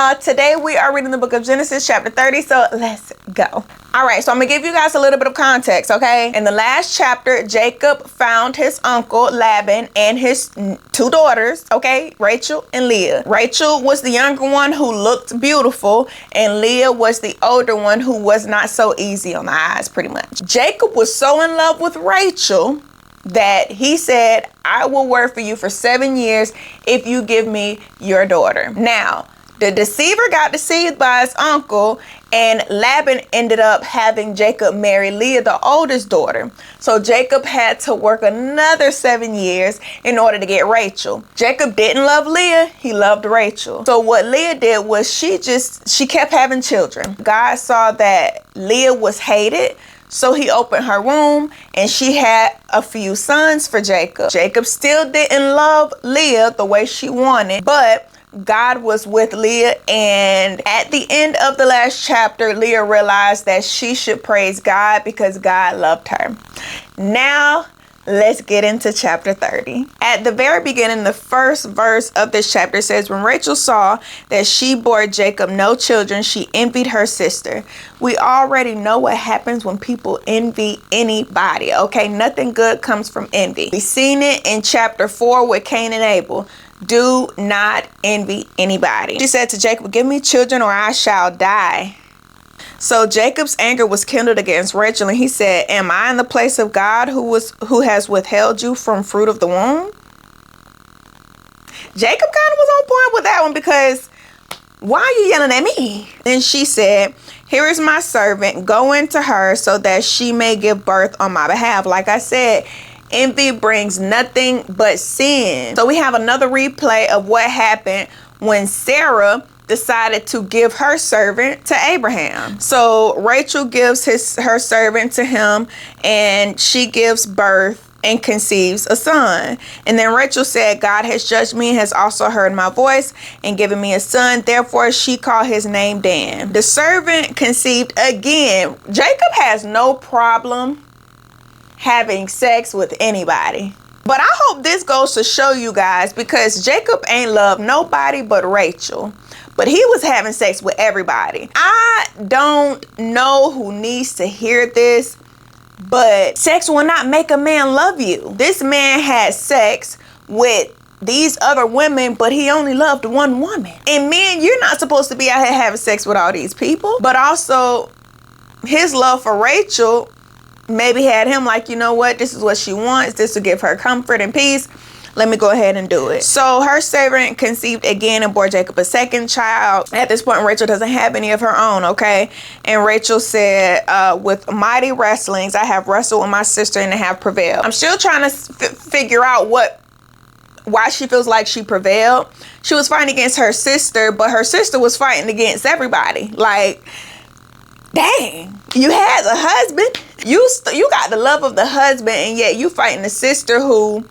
y'all. Today we are reading the book of Genesis chapter 30, so let's go. Alright, so I'm going to give you guys a little bit of context, okay? In the last chapter, Jacob found his uncle Laban and his two daughters, okay? Rachel and Leah. Rachel was the younger one who looked beautiful, and Leah was the older one who was not so easy on the eyes, pretty much. Jacob was so in love with Rachel that he said, I will work for you for 7 years if you give me your daughter. Now, the deceiver got deceived by his uncle, and Laban ended up having Jacob marry Leah, the oldest daughter. So Jacob had to work another 7 years in order to get Rachel. Jacob didn't love Leah, he loved Rachel. So what Leah did was she kept having children. God saw that Leah was hated, so he opened her womb and she had a few sons for Jacob. Jacob still didn't love Leah the way she wanted, but God was with Leah, and at the end of the last chapter, Leah realized that she should praise God because God loved her. Now, let's get into chapter 30. At the very beginning, the first verse of this chapter says, when Rachel saw that she bore Jacob no children, she envied her sister. We already know what happens when people envy anybody, okay? Nothing good comes from envy. We've seen it in chapter 4 with Cain and Abel. Do not envy anybody. She said to Jacob, give me children or I shall die. So Jacob's anger was kindled against Rachel, and he said, am I in the place of God who has withheld you from fruit of the womb? Jacob kind of was on point with that one, because why are you yelling at me? Then she said, here is my servant, go into her so that she may give birth on my behalf. Like I said, envy brings nothing but sin. So we have another replay of what happened when Sarah decided to give her servant to Abraham. So Rachel gives her servant to him, and she gives birth and conceives a son. And then Rachel said, God has judged me and has also heard my voice and given me a son. Therefore she called his name Dan. The servant conceived again. Jacob has no problem having sex with anybody. But I hope this goes to show you guys, because Jacob ain't loved nobody but Rachel. But he was having sex with everybody. I don't know who needs to hear this, but sex will not make a man love you. This man had sex with these other women, but he only loved one woman. And men, you're not supposed to be out here having sex with all these people. But also, his love for Rachel maybe had him like, you know what, this is what she wants. This will give her comfort and peace. Let me go ahead and do it. So her servant conceived again and bore Jacob a second child. At this point, Rachel doesn't have any of her own, okay? And Rachel said, with mighty wrestlings, I have wrestled with my sister and have prevailed. I'm still trying to figure out why she feels like she prevailed. She was fighting against her sister, but her sister was fighting against everybody. Like, dang, you had a husband. You got the love of the husband, and yet you fighting the sister who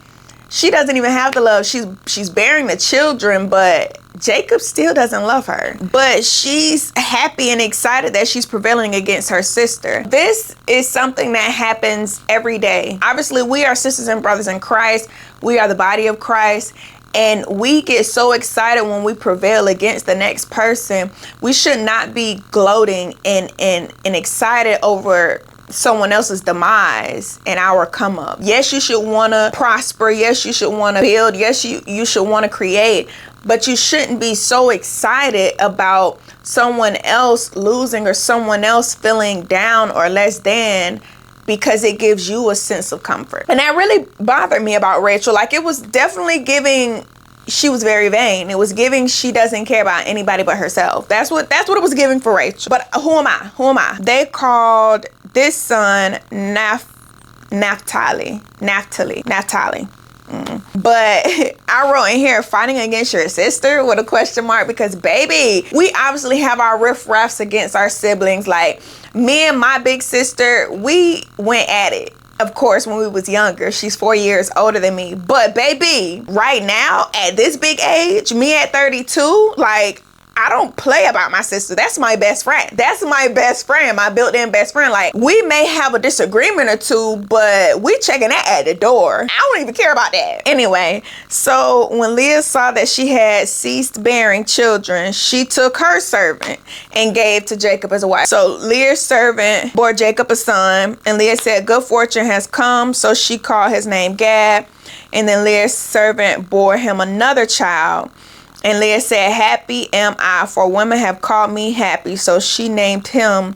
she doesn't even have the love. She's bearing the children, but Jacob still doesn't love her. But she's happy and excited that she's prevailing against her sister. This is something that happens every day. Obviously, we are sisters and brothers in Christ. We are the body of Christ. And we get so excited when we prevail against the next person. We should not be gloating and excited over someone else's demise and our come up. Yes, you should want to prosper. Yes, you should want to build. Yes, you should want to create. But you shouldn't be so excited about someone else losing or someone else feeling down or less than, because it gives you a sense of comfort. And that really bothered me about Rachel. Like, it was definitely giving she was very vain. It was giving she doesn't care about anybody but herself. That's what it was giving for Rachel. But who am I? They called this son Naphtali. But I wrote in here, fighting against your sister with a question mark, because baby, we obviously have our riff-raffs against our siblings. Like, me and my big sister, we went at it. Of course, when we was younger. She's 4 years older than me. But baby, right now, at this big age, me at 32, like, I don't play about my sister. That's my best friend. That's my best friend, my built-in best friend. Like, we may have a disagreement or two, but we checking that at the door. I don't even care about that. Anyway, so when Leah saw that she had ceased bearing children, she took her servant and gave to Jacob as a wife. So Leah's servant bore Jacob a son, and Leah said, good fortune has come. So she called his name Gad. And then Leah's servant bore him another child. And Leah said, happy am I, for women have called me happy. So she named him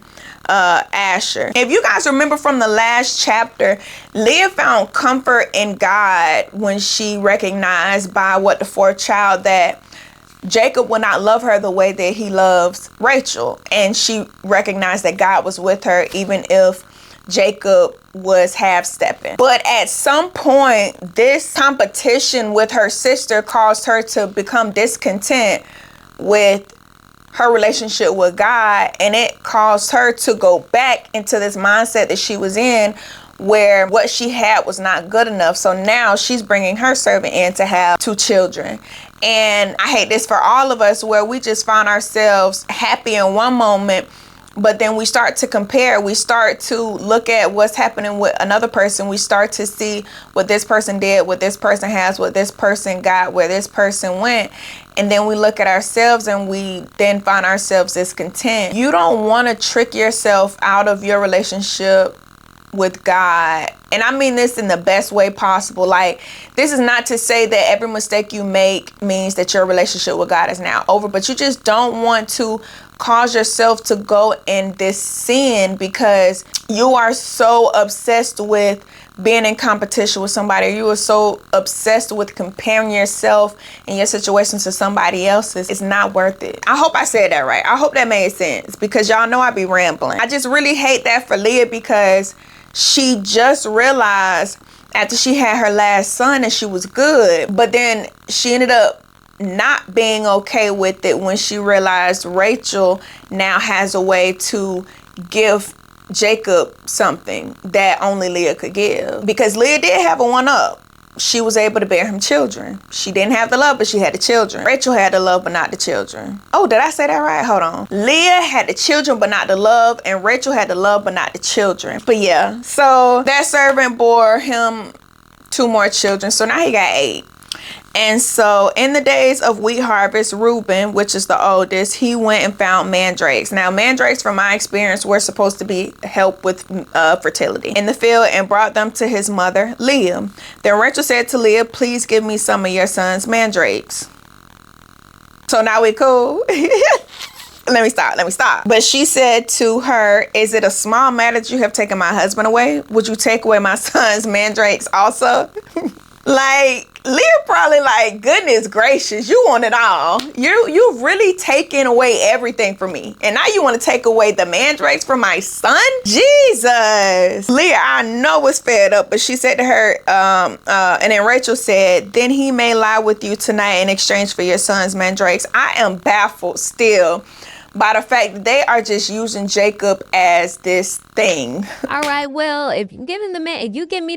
Asher. If you guys remember from the last chapter, Leah found comfort in God when she recognized by the fourth child that Jacob would not love her the way that he loves Rachel. And she recognized that God was with her even if Jacob was half-stepping. But at some point, this competition with her sister caused her to become discontent with her relationship with God, and it caused her to go back into this mindset that she was in, where what she had was not good enough. So now she's bringing her servant in to have 2 children. And I hate this for all of us, where we just find ourselves happy in one moment, but then we start to compare. We start to look at what's happening with another person. We start to see what this person did, what this person has, what this person got, where this person went. And then we look at ourselves and we then find ourselves discontent. You don't want to trick yourself out of your relationship with God. And I mean this in the best way possible. Like, this is not to say that every mistake you make means that your relationship with God is now over, but you just don't want to cause yourself to go in this sin because you are so obsessed with being in competition with somebody. You are so obsessed with comparing yourself and your situation to somebody else's. It's not worth it. I hope I said that right. I hope that made sense, because y'all know I be rambling. I just really hate that for Leah, because she just realized after she had her last son that she was good, but then she ended up not being okay with it when she realized Rachel now has a way to give Jacob something that only Leah could give, because Leah did have a one-up. She was able to bear him children. She didn't have the love, but she had the children. Rachel had the love, but not the children. Oh, did I say that right? Hold on. Leah had the children, but not the love, and Rachel had the love, but not the children. But yeah, so that servant bore him 2 more children, so now he got 8. And so in the days of wheat harvest, Reuben, which is the oldest, he went and found mandrakes. Now, mandrakes, from my experience, were supposed to be help with fertility in the field, and brought them to his mother, Leah. Then Rachel said to Leah, please give me some of your son's mandrakes. So now we cool. Let me stop. But she said to her, is it a small matter that you have taken my husband away? Would you take away my son's mandrakes also? Like, Leah probably like, goodness gracious, you want it all. You've really taken away everything from me. And now you want to take away the mandrakes from my son? Jesus. Leah, I know, was fed up, but she said to her, and then Rachel said, then he may lie with you tonight in exchange for your son's mandrakes. I am baffled still by the fact that they are just using Jacob as this thing. All right, well, if you give me the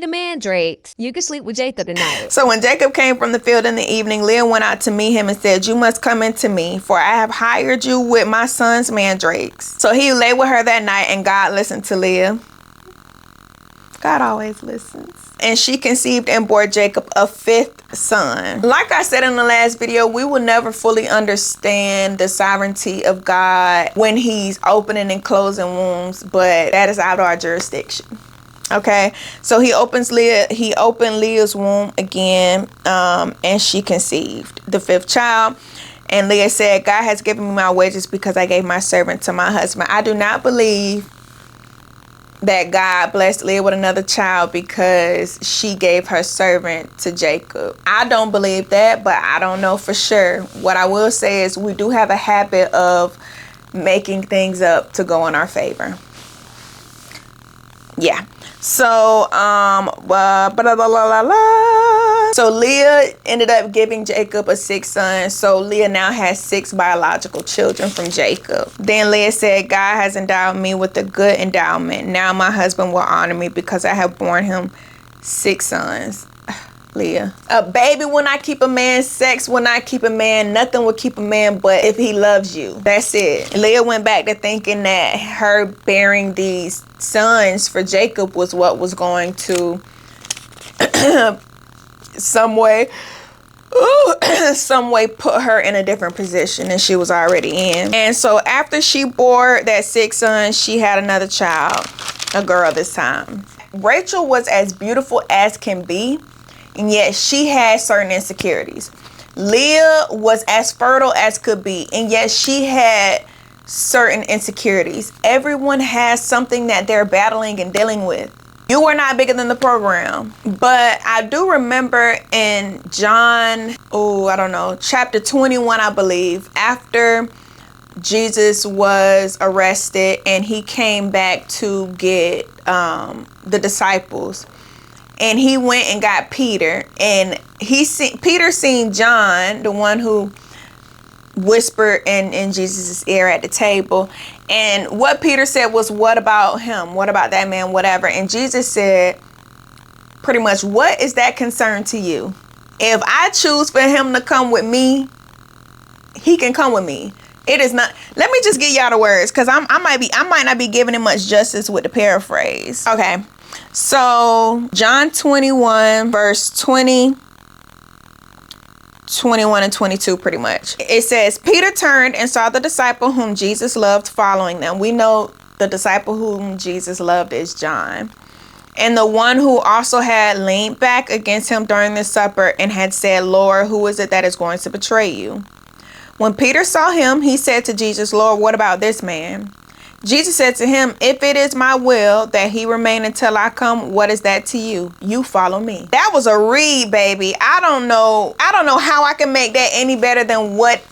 mandrakes, you can sleep with Jacob tonight. So when Jacob came from the field in the evening, Leah went out to meet him and said, you must come into me, for I have hired you with my son's mandrakes. So he lay with her that night, and God listened to Leah. God always listens. And she conceived and bore Jacob a 5th son. Like I said in the last video, we will never fully understand the sovereignty of God when he's opening and closing wombs, but that is out of our jurisdiction. Okay, so he opened Leah's womb again, and she conceived the 5th child. And Leah said, God has given me my wages because I gave my servant to my husband. I do not believe that God blessed Leah with another child because she gave her servant to Jacob. I don't believe that, but I don't know for sure. What I will say is we do have a habit of making things up to go in our favor. Yeah. So, so Leah ended up giving Jacob a 6th son. So Leah now has 6 biological children from Jacob. Then Leah said, God has endowed me with a good endowment. Now my husband will honor me because I have borne him 6 sons. Leah. A baby will not keep a man. Sex will not keep a man. Nothing will keep a man but if he loves you. That's it. Leah went back to thinking that her bearing these sons for Jacob was what was going to some way put her in a different position than she was already in. And so after she bore that 6 sons, she had another child, a girl this time. Rachel was as beautiful as can be, and yet she had certain insecurities. Leah was as fertile as could be, and yet she had certain insecurities. Everyone has something that they're battling and dealing with. You are not bigger than the program. But I do remember in John, chapter 21, I believe, after Jesus was arrested and he came back to get the disciples, and he went and got Peter, and Peter seen John, the one who whispered in Jesus' ear at the table. And what Peter said was, what about him? What about that man? Whatever. And Jesus said, pretty much, what is that concern to you? If I choose for him to come with me, he can come with me. It is not. Let me just get y'all the words, because I might not be giving it much justice with the paraphrase. Okay. So John 21, verse 20, 21 and 22, pretty much. It says, Peter turned and saw the disciple whom Jesus loved following them. We know the disciple whom Jesus loved is John. And the one who also had leaned back against him during the supper and had said, Lord, who is it that is going to betray you? When Peter saw him, he said to Jesus, Lord, what about this man? Jesus said to him, if it is my will that he remain until I come, what is that to you? You follow me. That was a read, baby. I don't know how I can make that any better than what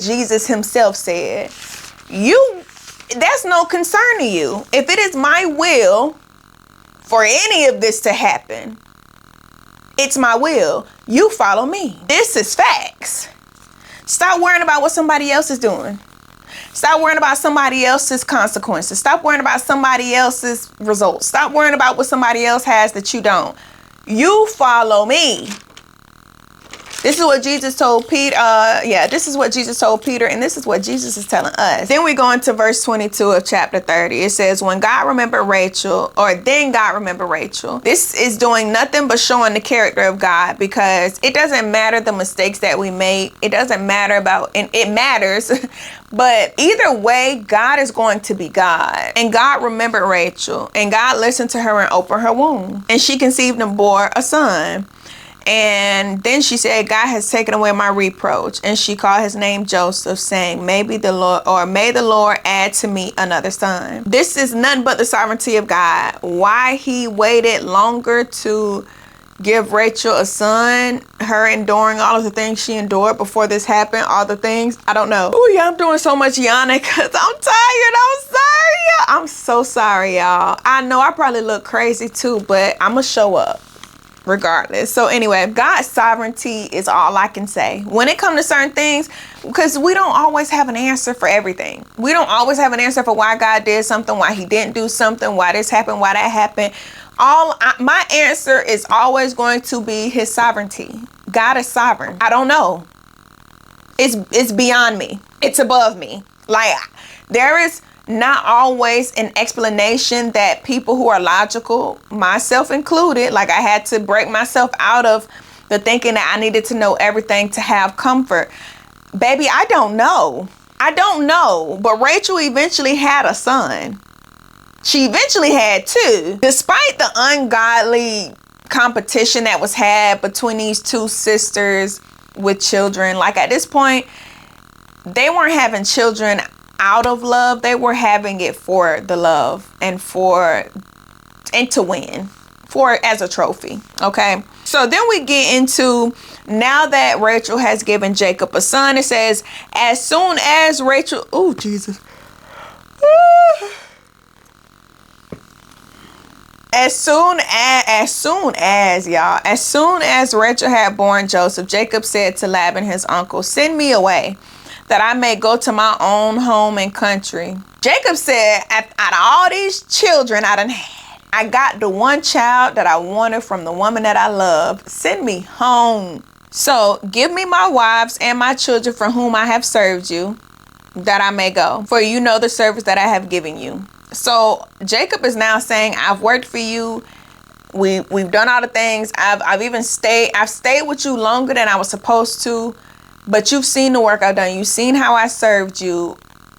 Jesus himself said. That's no concern to you. If it is my will for any of this to happen, it's my will. You follow me. This is facts. Stop worrying about what somebody else is doing. Stop worrying about somebody else's consequences. Stop worrying about somebody else's results. Stop worrying about what somebody else has that you don't. You follow me. This is what Jesus told Peter. This is what Jesus told Peter, and this is what Jesus is telling us. Then we go into verse 22 of chapter 30. It says, then God remembered Rachel. This is doing nothing but showing the character of God, because it doesn't matter the mistakes that we make. It doesn't matter and it matters. But either way, God is going to be God. And God remembered Rachel, and God listened to her and opened her womb. And she conceived and bore a son. And then she said, God has taken away my reproach. And she called his name Joseph, saying, may the Lord add to me another son. This is none but the sovereignty of God. Why he waited longer to give Rachel a son, her enduring all of the things she endured before this happened, all the things, I don't know. Oh yeah, I'm doing so much yawning because I'm tired. I'm sorry, y'all. I'm so sorry, y'all. I know I probably look crazy too, but I'm gonna show up regardless. So anyway, God's sovereignty is all I can say when it comes to certain things, because we don't always have an answer for everything. We don't always have an answer for why God did something, why he didn't do something, why this happened, why that happened. My answer is always going to be his sovereignty. God is sovereign. I don't know. It's beyond me. It's above me. Like, there is not always an explanation that people who are logical, myself included, like I had to break myself out of the thinking that I needed to know everything to have comfort. Baby, I don't know. But Rachel eventually had a son. She eventually had 2. Despite the ungodly competition that was had between these 2 sisters with children, like at this point, they weren't having children out of love. They were having it for the love and to win, as a trophy. Okay. So then we get into, now that Rachel has given Jacob a son, it says, as soon as Rachel, oh Jesus. As soon as Rachel had born Joseph, Jacob said to Laban, his uncle, send me away, that I may go to my own home and country. Jacob said, out of all these children I done had, I got the one child that I wanted from the woman that I love. Send me home. So give me my wives and my children for whom I have served you, that I may go. For you know the service that I have given you. So Jacob is now saying, I've worked for you. We've done all the things. I've stayed with you longer than I was supposed to. But you've seen the work I've done. You've seen how I served you.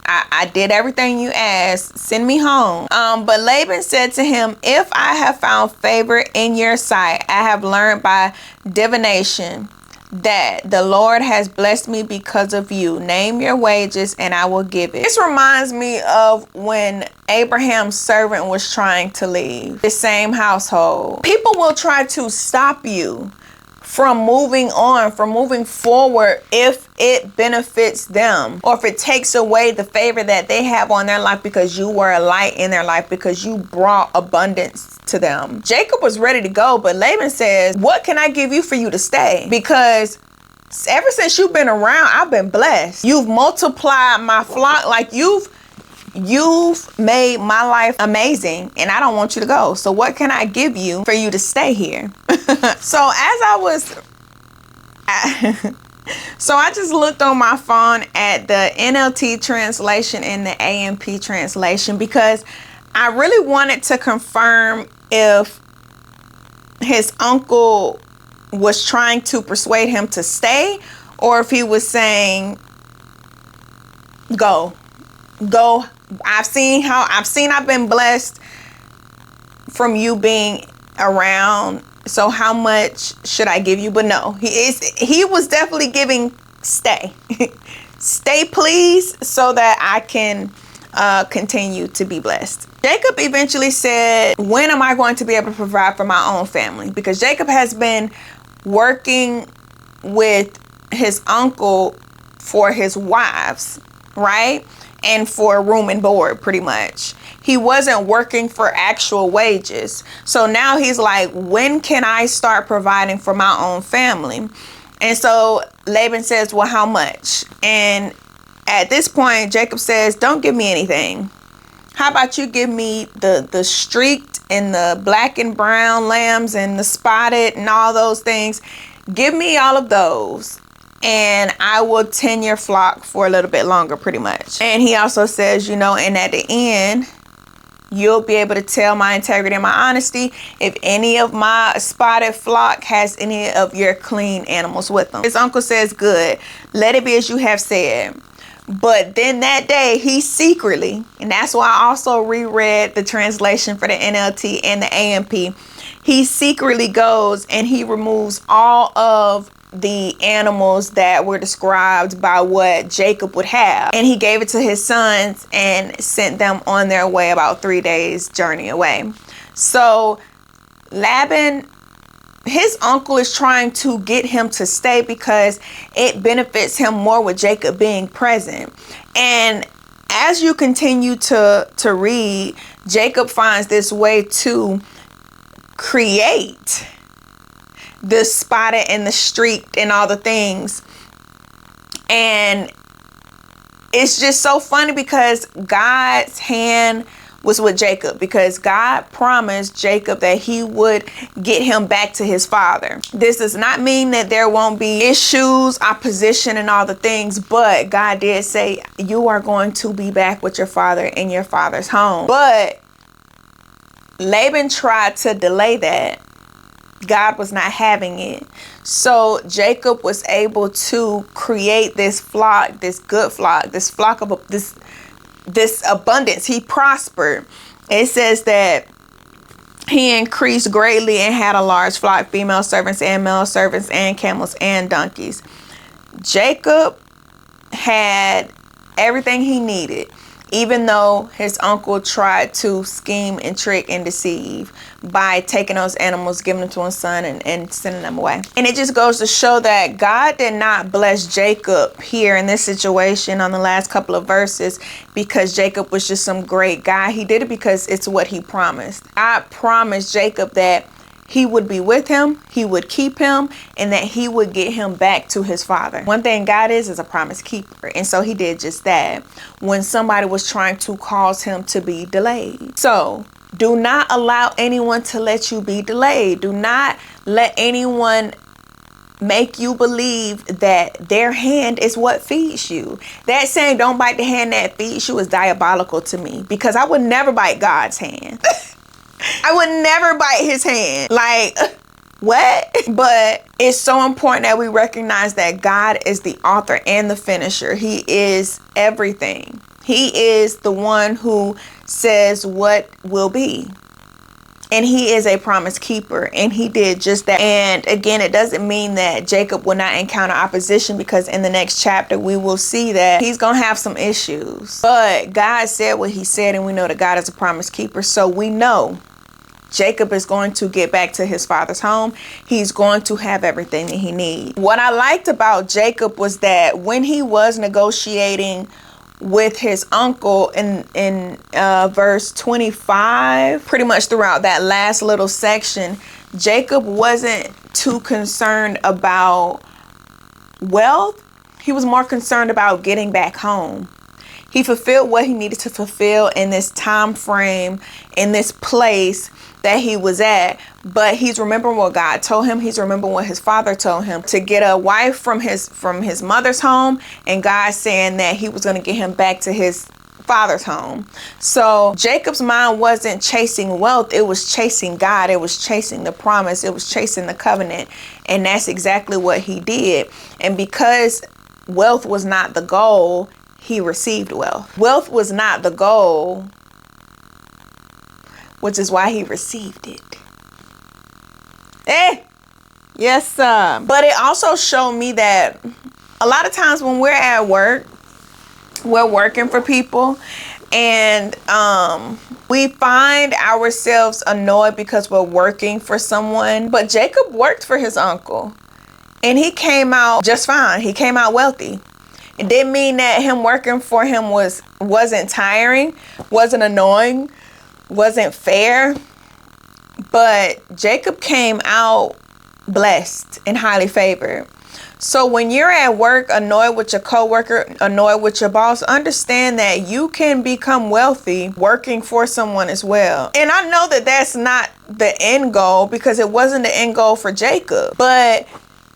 I did everything you asked. Send me home. But Laban said to him, if I have found favor in your sight, I have learned by divination that the Lord has blessed me because of you. Name your wages and I will give it. This reminds me of when Abraham's servant was trying to leave the same household. People will try to stop you from moving on, from moving forward, if it benefits them or if it takes away the favor that they have on their life because you were a light in their life, because you brought abundance to them. Jacob was ready to go, but Laban says, what can I give you for you to stay? Because ever since you've been around, I've been blessed. You've multiplied my flock. Like you've made my life amazing and I don't want you to go. So what can I give you for you to stay here? So I just looked on my phone at the NLT translation and the AMP translation because I really wanted to confirm if his uncle was trying to persuade him to stay or if he was saying, go. I've been blessed from you being around. So how much should I give you? But no, he was definitely giving stay. Stay please, so that I can continue to be blessed. Jacob eventually said, when am I going to be able to provide for my own family? Because Jacob has been working with his uncle for his wives, right? And for room and board, pretty much. He wasn't working for actual wages. So now he's like, when can I start providing for my own family? And so Laban says, well, how much? And at this point, Jacob says, don't give me anything. How about you give me the streaked and the black and brown lambs and the spotted and all those things. Give me all of those. And I will tend your flock for a little bit longer, pretty much. And he also says, and at the end, you'll be able to tell my integrity and my honesty if any of my spotted flock has any of your clean animals with them. His uncle says, good, let it be as you have said. But then that day, he secretly, and that's why I also reread the translation for the NLT and the AMP, he secretly goes and he removes all of the animals that were described by what Jacob would have. And he gave it to his sons and sent them on their way about 3 days journey away. So Laban, his uncle, is trying to get him to stay because it benefits him more with Jacob being present. And as you continue to read, Jacob finds this way to create the spotted and the streaked and all the things. And it's just so funny because God's hand was with Jacob, because God promised Jacob that he would get him back to his father. This does not mean that there won't be issues, opposition, and all the things, but God did say you are going to be back with your father in your father's home. But Laban tried to delay that. God was not having it. So Jacob was able to create this flock, this good flock, this flock of this abundance. He prospered. It says that he increased greatly and had a large flock, female servants and male servants and camels and donkeys. Jacob had everything he needed, even though his uncle tried to scheme and trick and deceive by taking those animals, giving them to his son and sending them away. And it just goes to show that God did not bless Jacob here in this situation on the last couple of verses because Jacob was just some great guy. He did it because it's what he promised. I promised Jacob that he would be with him, he would keep him, and that he would get him back to his father. One thing God is a promise keeper. And so he did just that when somebody was trying to cause him to be delayed. So Do not allow anyone to let you be delayed. Do not let anyone make you believe that their hand is what feeds you. That saying, don't bite the hand that feeds you, is diabolical to me, because I would never bite God's hand. I would never bite his hand. Like, what? But it's so important that we recognize that God is the author and the finisher. He is everything. He is the one who says what will be. And he is a promise keeper, and he did just that. And again, it doesn't mean that Jacob will not encounter opposition, because in the next chapter, we will see that he's going to have some issues. But God said what he said, and we know that God is a promise keeper. So we know Jacob is going to get back to his father's home. He's going to have everything that he needs. What I liked about Jacob was that when he was negotiating with his uncle in verse 25, pretty much throughout that last little section, Jacob wasn't too concerned about wealth. He was more concerned about getting back home. He fulfilled what he needed to fulfill in this time frame, in this place that he was at. But he's remembering what God told him. He's remembering what his father told him, to get a wife from his mother's home, and God saying that he was going to get him back to his father's home. So Jacob's mind wasn't chasing wealth. It was chasing God. It was chasing the promise. It was chasing the covenant. And that's exactly what he did. And because wealth was not the goal, he received wealth. Wealth was not the goal, which is why he received it. Yes, sir. But it also showed me that a lot of times when we're at work, we're working for people, and we find ourselves annoyed because we're working for someone. But Jacob worked for his uncle, and he came out just fine. He came out wealthy. It didn't mean that him working for him wasn't tiring, wasn't annoying, wasn't fair. But Jacob came out blessed and highly favored. So when you're at work, annoyed with your coworker, annoyed with your boss, understand that you can become wealthy working for someone as well. And I know that that's not the end goal, because it wasn't the end goal for Jacob. But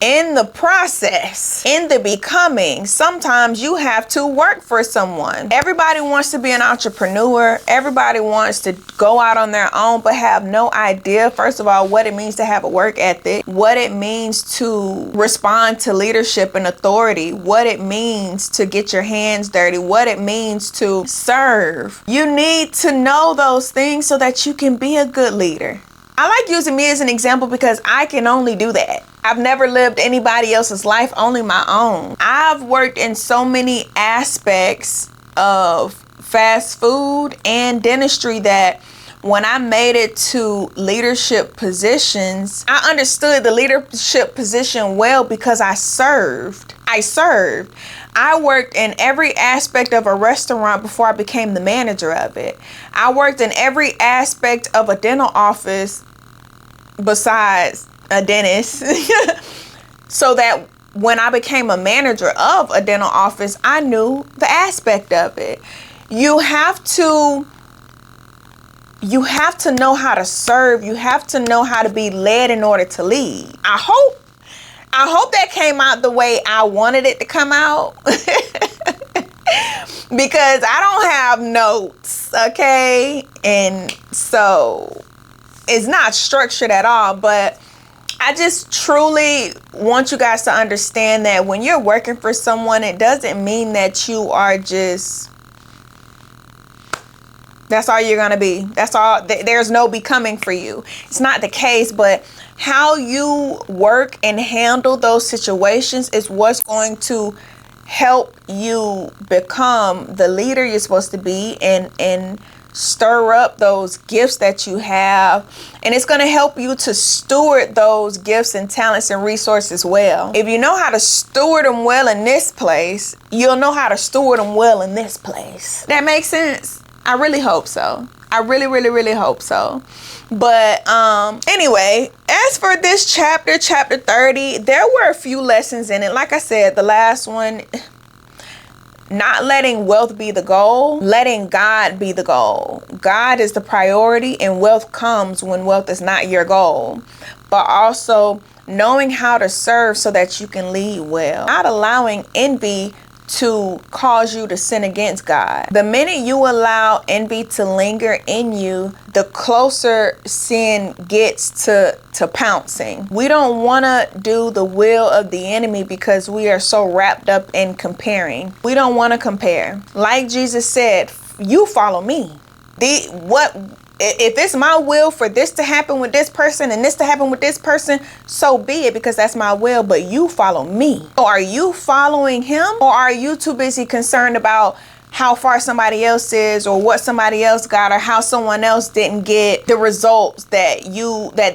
in the process, in the becoming, sometimes you have to work for someone. Everybody wants to be an entrepreneur. Everybody wants to go out on their own, but have no idea, first of all, what it means to have a work ethic, what it means to respond to leadership and authority, what it means to get your hands dirty, what it means to serve. You need to know those things so that you can be a good leader. I like using me as an example because I can only do that. I've never lived anybody else's life, only my own. I've worked in so many aspects of fast food and dentistry that when I made it to leadership positions, I understood the leadership position well because I served. I worked in every aspect of a restaurant before I became the manager of it. I worked in every aspect of a dental office besides a dentist. So that when I became a manager of a dental office, I knew the aspect of it. You have to know how to serve. You have to know how to be led in order to lead. I hope that came out the way I wanted it to come out. Because I don't have notes, okay? And so it's not structured at all, but I just truly want you guys to understand that when you're working for someone, it doesn't mean that you are just, that's all you're going to be. That's all. There's no becoming for you. It's not the case, but how you work and handle those situations is what's going to help you become the leader you're supposed to be, and stir up those gifts that you have. And it's going to help you to steward those gifts and talents and resources well. If you know how to steward them well in this place, you'll know how to steward them well in this place. That makes sense? I really hope so. I really, really, really hope so. But anyway, as for this chapter 30, there were a few lessons in it. Like I said, the last one, not letting wealth be the goal, letting God be the goal. God is the priority, and wealth comes when wealth is not your goal. But also knowing how to serve so that you can lead well. Not allowing envy to cause you to sin against God. The minute you allow envy to linger in you, the closer sin gets to pouncing. We don't want to do the will of the enemy because we are so wrapped up in comparing. We don't want to compare. Like Jesus said, you follow me. If it's my will for this to happen with this person and this to happen with this person, so be it, because that's my will, but you follow me. So are you following him, or are you too busy concerned about how far somebody else is, or what somebody else got, or how someone else didn't get the results that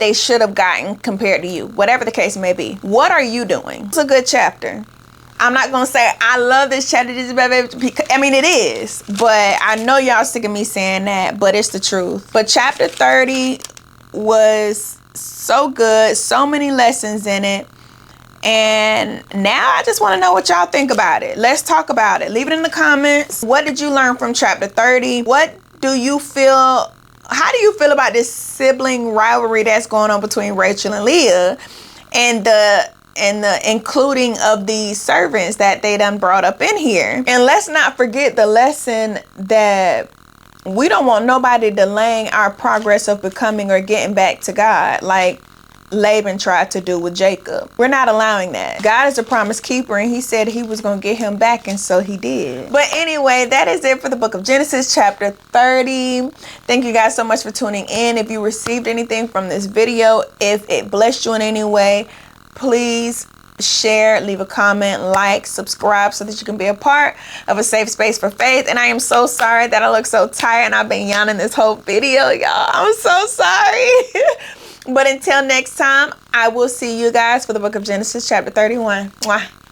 they should have gotten compared to you? Whatever the case may be. What are you doing? It's a good chapter. I'm not going to say I love this chapter, I mean, it is, but I know y'all sick of me saying that, but it's the truth. But chapter 30 was so good, so many lessons in it. And now I just want to know what y'all think about it. Let's talk about it. Leave it in the comments. What did you learn from chapter 30? How do you feel about this sibling rivalry that's going on between Rachel and Leah, and the including of these servants that they done brought up in here? And let's not forget the lesson that we don't want nobody delaying our progress of becoming or getting back to God, like Laban tried to do with Jacob. We're not allowing that. God is a promise keeper, and he said he was going to get him back, and so he did. But anyway, that is it for the book of Genesis chapter 30. Thank you guys so much for tuning in. If you received anything from this video, if it blessed you in any way, please share, leave a comment, like, subscribe, so that you can be a part of a safe space for faith. And I am so sorry that I look so tired and I've been yawning this whole video, y'all. I'm so sorry. But until next time, I will see you guys for the book of Genesis chapter 31. Mwah.